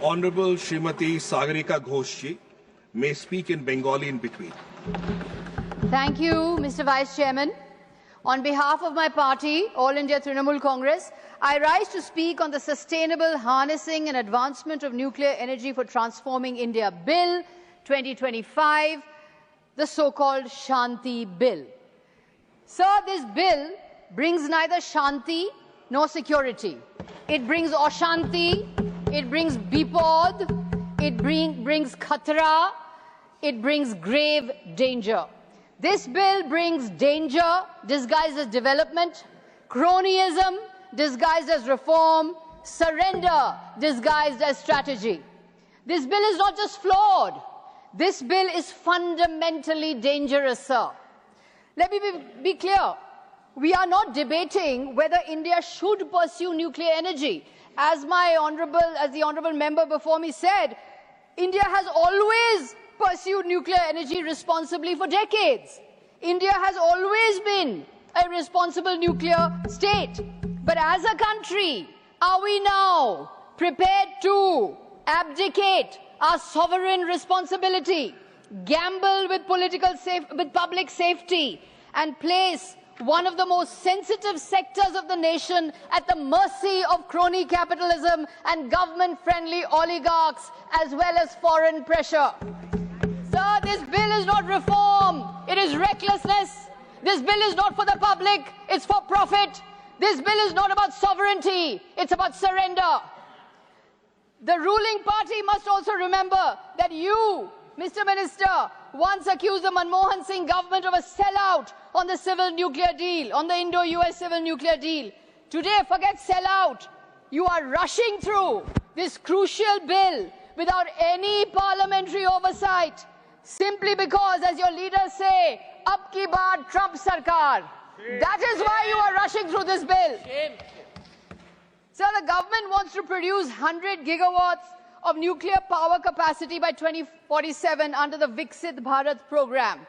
Honorable Srimati Sagarika Ghose may speak in Bengali in between. Thank you, Mr. Vice Chairman. On behalf of my party, All India Trinamool Congress, I rise to speak on the Sustainable Harnessing and Advancement of Nuclear Energy for Transforming India Bill 2025, the so-called Shanti Bill. Sir, this bill brings neither Shanti nor security. It brings Ashanti, it brings Bipod, it brings Khatra, it brings grave danger. This bill brings danger disguised as development, cronyism disguised as reform, surrender disguised as strategy. This bill is not just flawed, this bill is fundamentally dangerous, sir. Let me be clear. We are not debating whether India should pursue nuclear energy. As the honourable member before me said, India has always pursued nuclear energy responsibly for decades. India has always been a responsible nuclear state. But as a country, are we now prepared to abdicate our sovereign responsibility, gamble with public safety, and place one of the most sensitive sectors of the nation at the mercy of crony capitalism and government-friendly oligarchs as well as foreign pressure? Sir, this bill is not reform, it is recklessness. This bill is not for the public, it's for profit. This bill is not about sovereignty, it's about surrender. The ruling party must also remember that you, Mr. Minister, once accused the Manmohan Singh government of a sellout on the civil nuclear deal, on the Indo-US civil nuclear deal. Today, forget sellout. You are rushing through this crucial bill without any parliamentary oversight, simply because, as your leaders say, ab ki baar Trump Sarkar. That is why you are rushing through this bill. Sir, the government wants to produce 100 gigawatts of nuclear power capacity by 2047 under the Viksit Bharat program.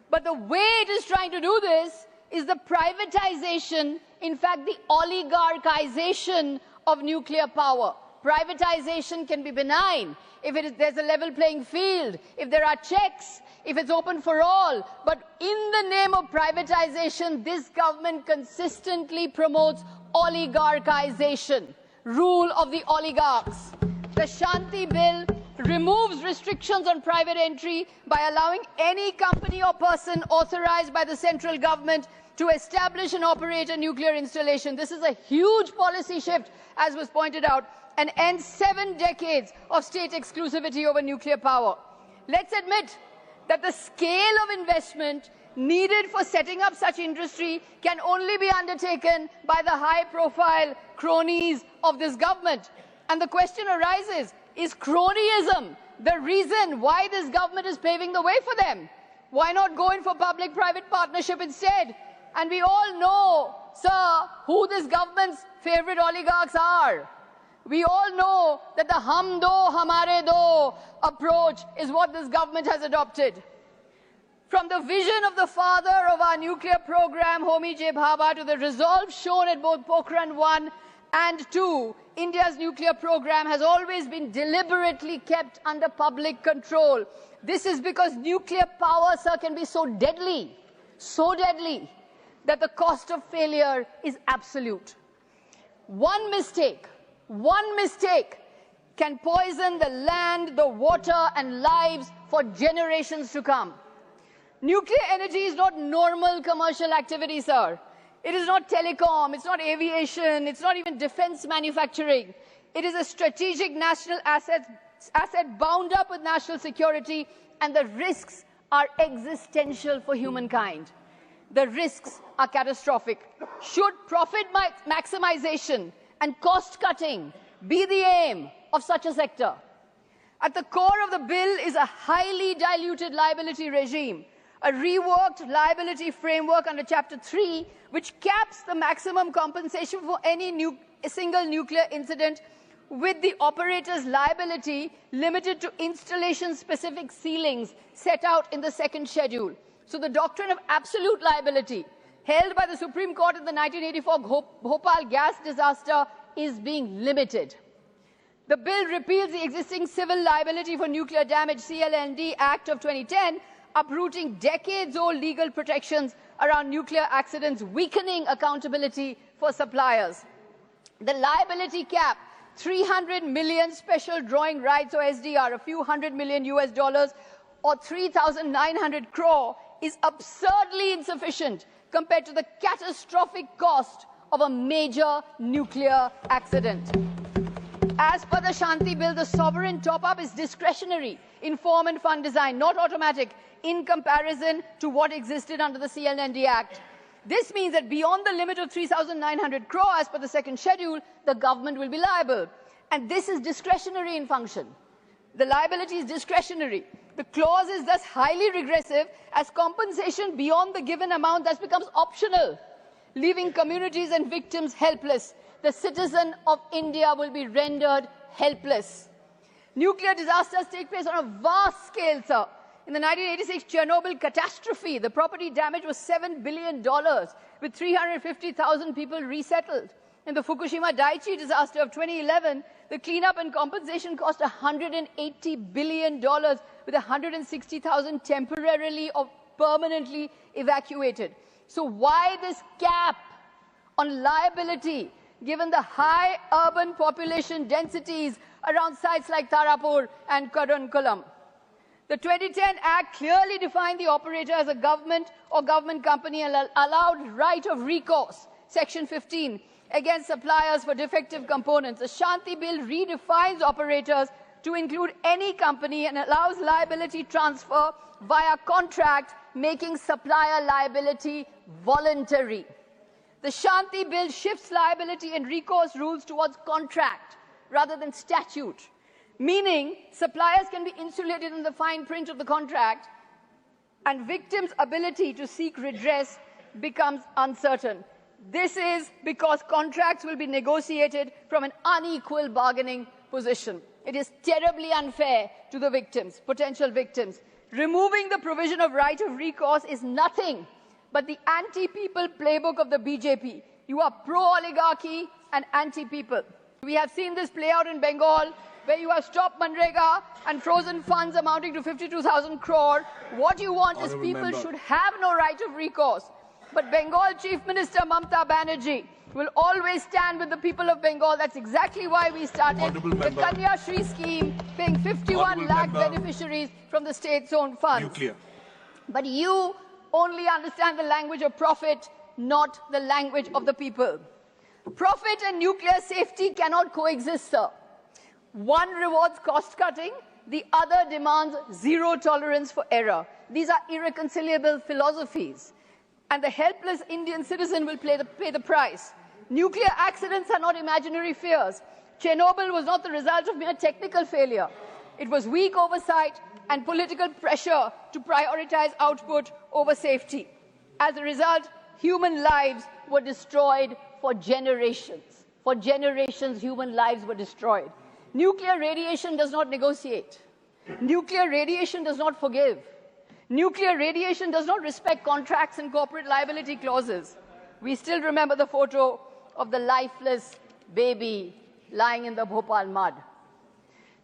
But the way it is trying to do this is the privatization, in fact, the oligarchization of nuclear power. Privatization can be benign if there's a level playing field, if there are checks, if it's open for all. But in the name of privatization, this government consistently promotes oligarchization, rule of the oligarchs. The Shanti Bill removes restrictions on private entry by allowing any company or person authorized by the central government to establish and operate a nuclear installation. This is a huge policy shift, as was pointed out, and ends 7 decades of state exclusivity over nuclear power. Let's admit that the scale of investment needed for setting up such industry can only be undertaken by the high-profile cronies of this government. And the question arises, is cronyism the reason why this government is paving the way for them? Why not go in for public-private partnership instead? And we all know, sir, who this government's favorite oligarchs are. We all know that the hum do, hamare do approach is what this government has adopted. From the vision of the father of our nuclear program, Homi J. Bhabha, to the resolve shown at both Pokhran 1 and 2, India's nuclear program has always been deliberately kept under public control. This is because nuclear power, sir, can be so deadly, that the cost of failure is absolute. One mistake can poison the land, the water, and lives for generations to come. Nuclear energy is not normal commercial activity, sir. It is not telecom, it's not aviation, it's not even defense manufacturing. It is a strategic national asset bound up with national security, and the risks are existential for humankind. The risks are catastrophic. Should profit maximization and cost cutting be the aim of such a sector? At the core of the bill is a highly diluted liability regime, a reworked liability framework under Chapter 3, which caps the maximum compensation for any single nuclear incident, with the operator's liability limited to installation-specific ceilings set out in the second schedule. So the doctrine of absolute liability, held by the Supreme Court in the 1984 Bhopal gas disaster, is being limited. The bill repeals the existing Civil Liability for Nuclear Damage (CLND) Act of 2010, uprooting decades-old legal protections around nuclear accidents, weakening accountability for suppliers. The liability cap, 300 million special drawing rights or SDR, a few $100 million or 3,900 crore, is absurdly insufficient compared to the catastrophic cost of a major nuclear accident. As per the Shanti Bill, the sovereign top-up is discretionary in form and fund design, not automatic, in comparison to what existed under the CLND Act. This means that beyond the limit of 3,900 crore as per the second schedule, the government will be liable. And this is discretionary in function. The liability is discretionary. The clause is thus highly regressive, as compensation beyond the given amount thus becomes optional, leaving communities and victims helpless. The citizen of India will be rendered helpless. Nuclear disasters take place on a vast scale, sir. In the 1986 Chernobyl catastrophe, the property damage was $7 billion, with 350,000 people resettled. In the Fukushima Daiichi disaster of 2011, the cleanup and compensation cost $180 billion, with 160,000 temporarily or permanently evacuated. So why this cap on liability, given the high urban population densities around sites like Tarapur and Kudankulam? The 2010 Act clearly defined the operator as a government or government company and allowed right of recourse, Section 15, against suppliers for defective components. The Shanti Bill redefines operators to include any company and allows liability transfer via contract, making supplier liability voluntary. The Shanti Bill shifts liability and recourse rules towards contract rather than statute, meaning suppliers can be insulated in the fine print of the contract and victims' ability to seek redress becomes uncertain. This is because contracts will be negotiated from an unequal bargaining position. It is terribly unfair to the victims, potential victims. Removing the provision of right of recourse is nothing but the anti-people playbook of the BJP. You are pro-oligarchy and anti-people. We have seen this play out in Bengal, where you have stopped Manrega and frozen funds amounting to 52,000 crore. What you want is people should have no right of recourse. But Bengal Chief Minister Mamata Banerjee will always stand with the people of Bengal. That's exactly why we started the Kanya Shri scheme, paying 51 lakh beneficiaries from the state's own funds. Nuclear. But you only understand the language of profit, not the language of the people. Profit and nuclear safety cannot coexist, sir. One rewards cost-cutting, the other demands zero tolerance for error. These are irreconcilable philosophies, and the helpless Indian citizen will pay the price. Nuclear accidents are not imaginary fears. Chernobyl was not the result of mere technical failure. It was weak oversight and political pressure to prioritize output over safety. As a result, human lives were destroyed for generations. For generations, human lives were destroyed. Nuclear radiation does not negotiate. Nuclear radiation does not forgive. Nuclear radiation does not respect contracts and corporate liability clauses. We still remember the photo of the lifeless baby lying in the Bhopal mud.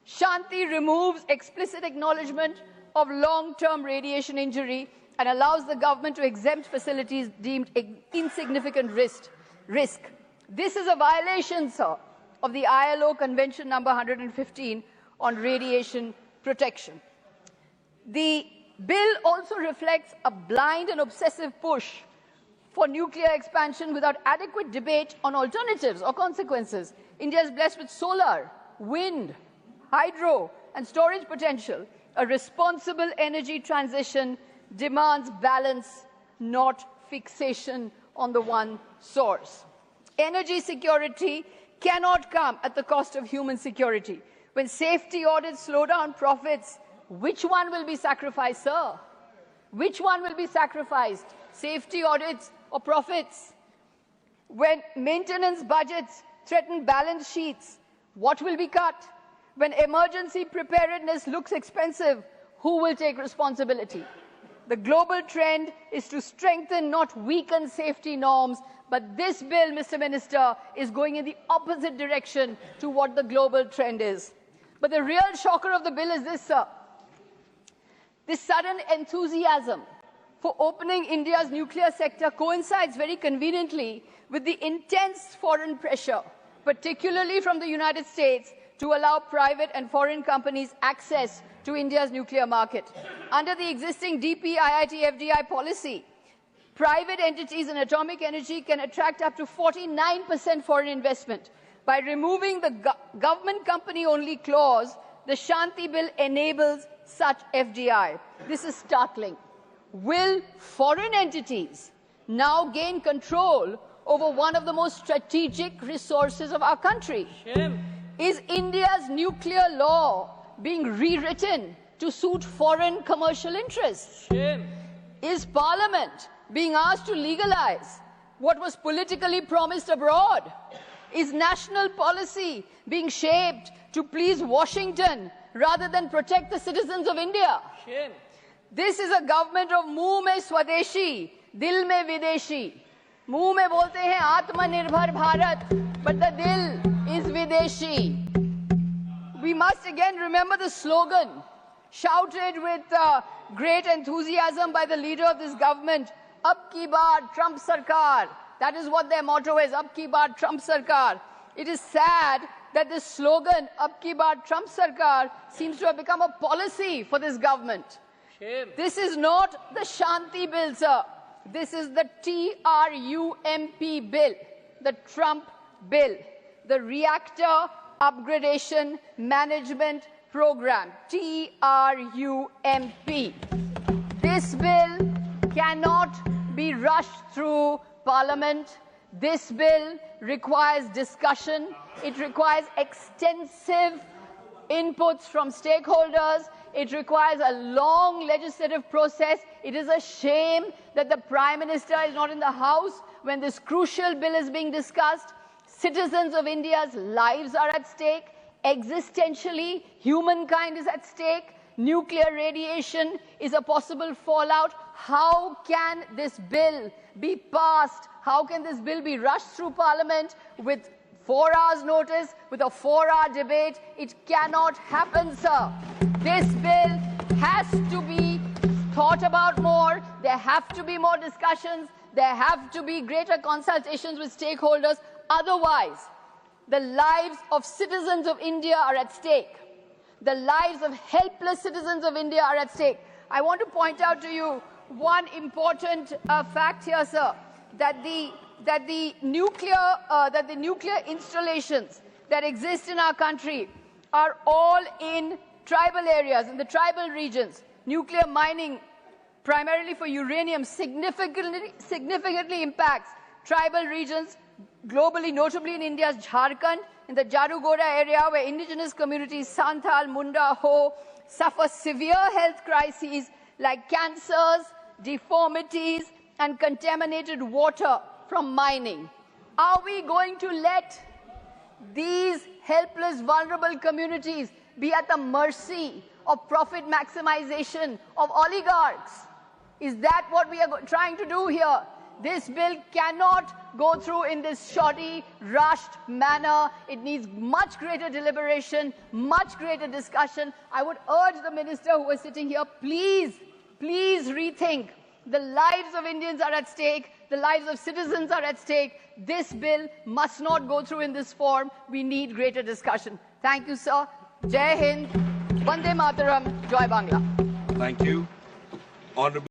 Shanti removes explicit acknowledgement of long-term radiation injury and allows the government to exempt facilities deemed insignificant risk. This is a violation, sir, of the ILO Convention number 115 on radiation protection. The bill also reflects a blind and obsessive push for nuclear expansion without adequate debate on alternatives or consequences. India is blessed with solar, wind, hydro, and storage potential. A responsible energy transition demands balance, not fixation on the one source. Energy security cannot come at the cost of human security. When safety audits slow down profits, which one will be sacrificed, sir? Which one will be sacrificed? Safety audits or profits? When maintenance budgets threaten balance sheets, what will be cut? When emergency preparedness looks expensive, who will take responsibility? The global trend is to strengthen, not weaken safety norms. But this bill, Mr. Minister, is going in the opposite direction to what the global trend is. But the real shocker of the bill is this, sir. This sudden enthusiasm for opening India's nuclear sector coincides very conveniently with the intense foreign pressure, particularly from the United States, to allow private and foreign companies access to India's nuclear market. Under the existing DP-IIT FDI policy, private entities in atomic energy can attract up to 49% foreign investment. By removing the government company-only clause, the Shanti Bill enables such FDI. This is startling. Will foreign entities now gain control over one of the most strategic resources of our country? Shame. Is India's nuclear law being rewritten to suit foreign commercial interests? Shame. Is Parliament being asked to legalize what was politically promised abroad? Is national policy being shaped to please Washington rather than protect the citizens of India? Shame. This is a government of मुंह में स्वदेशी, दिल में विदेशी. मुंह में बोलते हैं आत्मनिर्भर Bharat, but the dil is videshi. We must again remember the slogan, shouted with great enthusiasm by the leader of this government, Ab ki baar Trump Sarkar. That is what their motto is, Ab ki baar Trump Sarkar. It is sad that this slogan, Ab ki baar Trump Sarkar, seems to have become a policy for this government. Shame. This is not the Shanti Bill, sir. This is the TRUMP Bill, the Trump Bill, the Reactor Upgradation Management Program, TRUMP. This bill cannot be rushed through Parliament. This bill requires discussion. It requires extensive inputs from stakeholders. It requires a long legislative process. It is a shame that the Prime Minister is not in the House when this crucial bill is being discussed. Citizens of India's lives are at stake. Existentially, humankind is at stake. Nuclear radiation is a possible fallout. How can this bill be passed? How can this bill be rushed through Parliament with 4 hours notice, with a 4-hour debate? It cannot happen, sir. This bill has to be thought about more. There have to be more discussions. There have to be greater consultations with stakeholders. Otherwise, the lives of citizens of India are at stake. The lives of helpless citizens of India are at stake. I want to point out to you one important fact here, sir, that the nuclear installations that exist in our country are all in tribal areas, in the tribal regions. Nuclear mining, primarily for uranium, significantly impacts tribal regions globally, notably in India's Jharkhand, in the Jarugoda area, where indigenous communities, Santhal, Munda, Ho, suffer severe health crises like cancers, deformities, and contaminated water from mining. Are we going to let these helpless, vulnerable communities be at the mercy of profit maximization of oligarchs? Is that what we are trying to do here? This bill cannot go through in this shoddy, rushed manner. It needs much greater deliberation, much greater discussion. I would urge the minister who is sitting here, please rethink. The lives of Indians are at stake. The lives of citizens are at stake. This bill must not go through in this form. We need greater discussion. Thank you, sir. Jai Hind, Vande Mataram, Joy Bangla. Thank you. Honorable